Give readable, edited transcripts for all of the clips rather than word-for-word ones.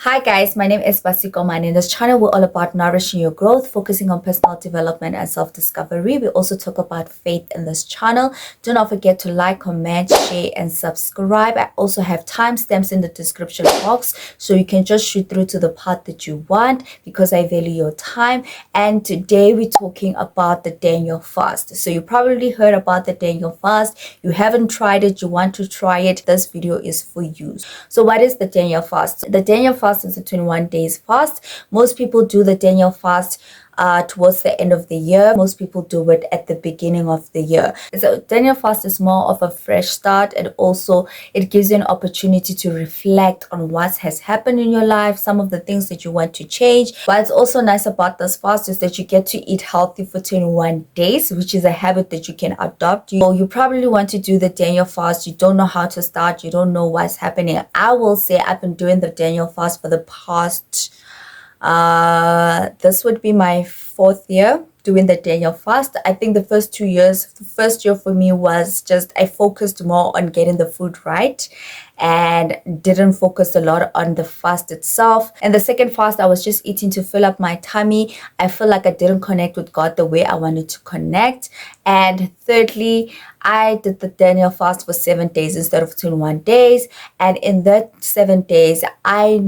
Hi guys, my name is Basiko. And in this channel, we're all about nourishing your growth, focusing on personal development and self-discovery. We also talk about faith in this channel. Do not forget to like, comment, share, and subscribe. I also have timestamps in the description box, so you can just shoot through to the part that you want because I value your time. And today we're talking about the Daniel fast. So you probably heard about the Daniel fast. You haven't tried it, you want to try it. This video is for you. So what is the Daniel fast? The Daniel fast is a 21 days fast. Most people do the Daniel fast towards the end of the year. Most people do it at the beginning of the year. So Daniel fast is more of a fresh start, and also it gives you an opportunity to reflect on what has happened in your life, some of the things that you want to change. What's also nice about this fast is that you get to eat healthy for 21 days, which is a habit that you can adopt. You probably want to do the Daniel fast. You don't know how to start. You don't know what's happening. I will say I've been doing the Daniel fast for the past this would be my 4th year doing the Daniel fast. I think the first year for me was just I focused more on getting the food right and didn't focus a lot on the fast itself. And the second fast, I was just eating to fill up my tummy. I feel like I didn't connect with God the way I wanted to connect. And thirdly, I did the Daniel fast for 7 days instead of 21 days. And in that 7 days, I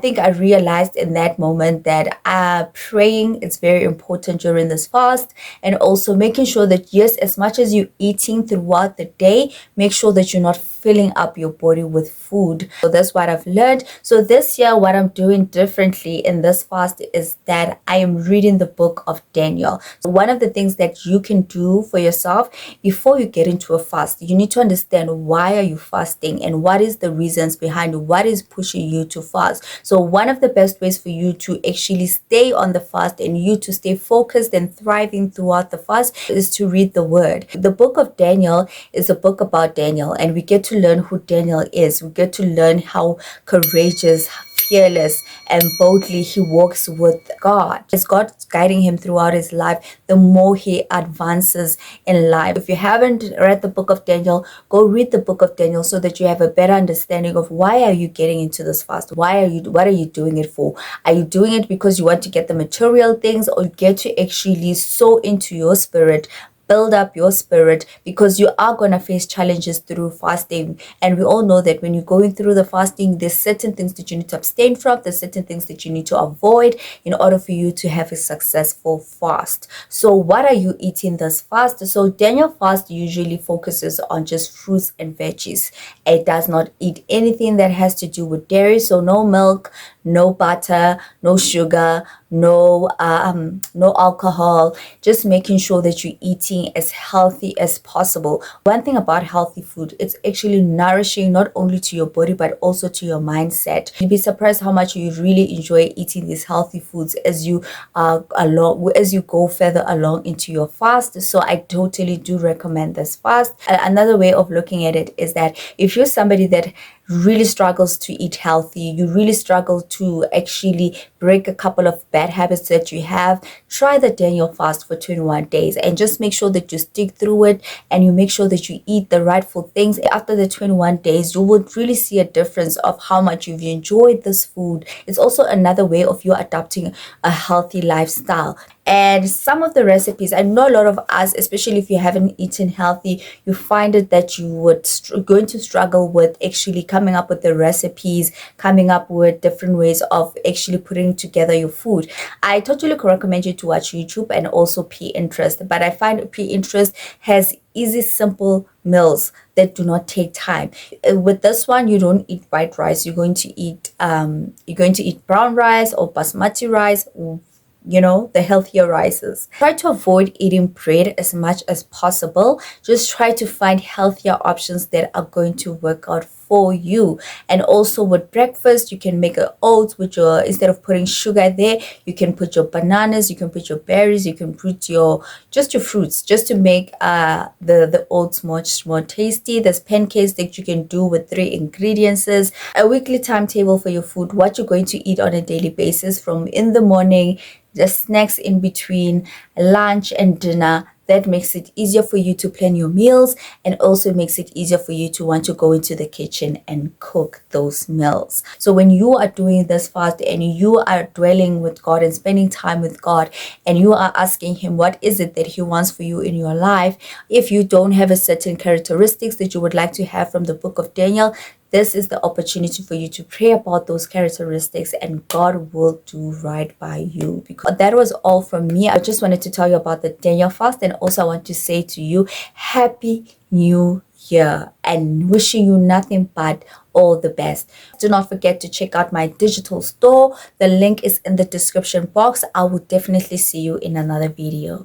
think I realized in that moment that praying is very important during this fast, and also making sure that, yes, as much as you're eating throughout the day, make sure that you're not filling up your body with food. So that's what I've learned. So this year, what I'm doing differently in this fast is that I am reading the book of Daniel. So one of the things that you can do for yourself before you get into a fast, you need to understand why are you fasting and what is the reasons behind what is pushing you to fast. So one of the best ways for you to actually stay on the fast and you to stay focused and thriving throughout the fast is to read the word. The book of Daniel is a book about Daniel, and we get to learn who Daniel is. We get to learn how courageous, fearless, and boldly he walks with God. As God's guiding him throughout his life, the more he advances in life. If you haven't read the book of Daniel, go read the book of Daniel so that you have a better understanding of why are you getting into this fast? What are you doing it for? Are you doing it because you want to get the material things, or you get to actually sow into your spirit, build up your spirit, because you are going to face challenges through fasting? And we all know that when you're going through the fasting, there's certain things that you need to abstain from, there's certain things that you need to avoid in order for you to have a successful fast. So what are you eating this fast? So Daniel fast usually focuses on just fruits and veggies. It does not eat anything that has to do with dairy, so no milk, no butter, no sugar, no alcohol. Just making sure that you're eating as healthy as possible. One thing about healthy food, it's actually nourishing not only to your body but also to your mindset. You'd be surprised how much you really enjoy eating these healthy foods as you go further along into your fast. So I totally do recommend this fast. Another way of looking at it is that if you're somebody that really struggles to eat healthy, you really struggle to actually break a couple of bad habits that you have, try the Daniel fast for 21 days and just make sure that you stick through it and you make sure that you eat the rightful things. After the 21 days, you would really see a difference of how much you've enjoyed this food. It's also another way of you adopting a healthy lifestyle. And some of the recipes, I know a lot of us, especially if you haven't eaten healthy, you find it that you would going to struggle with actually coming up with the recipes, coming up with different ways of actually putting together your food. I totally recommend you to watch YouTube and also Pinterest, but I find Pinterest has easy, simple meals that do not take time. With this one, you don't eat white rice. You're going to eat brown rice or basmati rice, the healthier rices. Try to avoid eating bread as much as possible. Just try to find healthier options that are going to work out for you. And also with breakfast, you can make an oats with instead of putting sugar there, you can put your bananas, you can put your berries, you can put your fruits, just to make the oats much more tasty. There's pancakes that you can do with 3 ingredients. A weekly timetable for your food, what you're going to eat on a daily basis, from in the morning, the snacks in between, lunch and dinner, that makes it easier for you to plan your meals, and also makes it easier for you to want to go into the kitchen and cook those meals. So when you are doing this fast and you are dwelling with God and spending time with God, and you are asking him what is it that he wants for you in your life, if you don't have a certain characteristics that you would like to have from the book of Daniel, this is the opportunity for you to pray about those characteristics, and God will do right by you. Because that was all from me. I just wanted to tell you about the Daniel fast, and also I want to say to you, Happy New Year, and wishing you nothing but all the best. Do not forget to check out my digital store. The link is in the description box. I will definitely see you in another video.